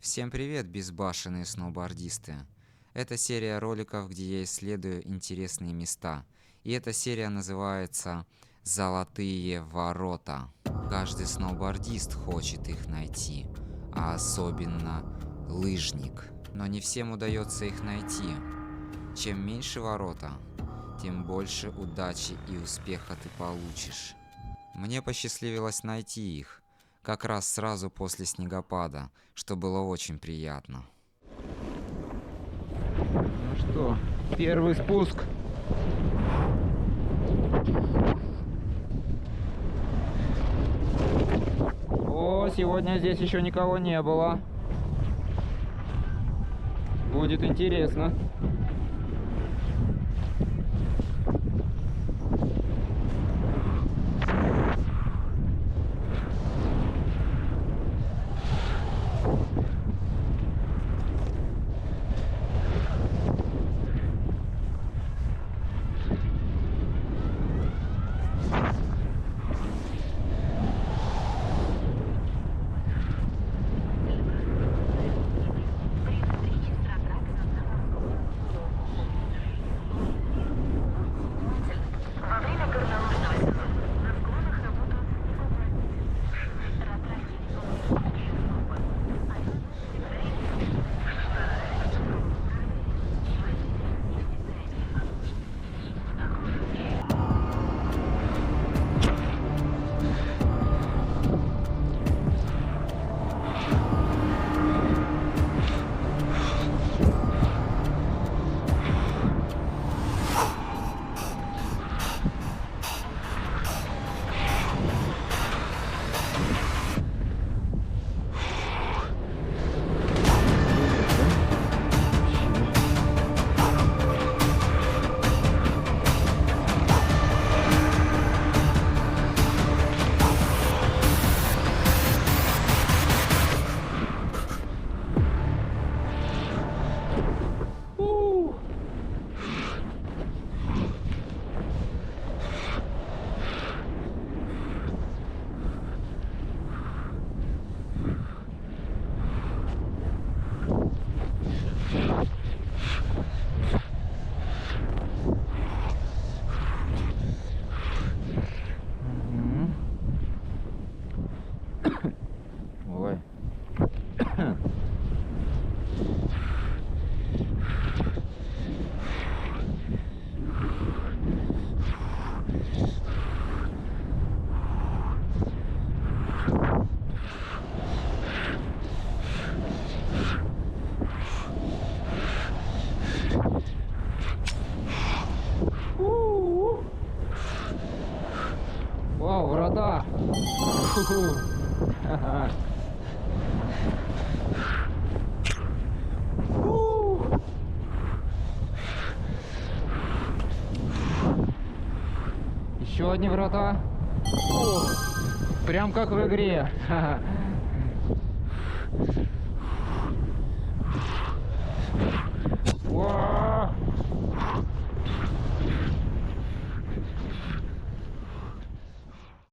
Всем привет, безбашенные сноубордисты! Это серия роликов, где я исследую интересные места. И эта серия называется «Золотые Ворота». Каждый сноубордист хочет их найти, а особенно лыжник. Но не всем удается их найти. Чем меньше ворота, тем больше удачи и успеха ты получишь. Мне посчастливилось найти их. Как раз сразу после снегопада, что было очень приятно. Ну что, первый спуск. О, сегодня здесь еще никого не было. Будет интересно. Ой. Вау, врата! Еще одни врата. Прям как в игре.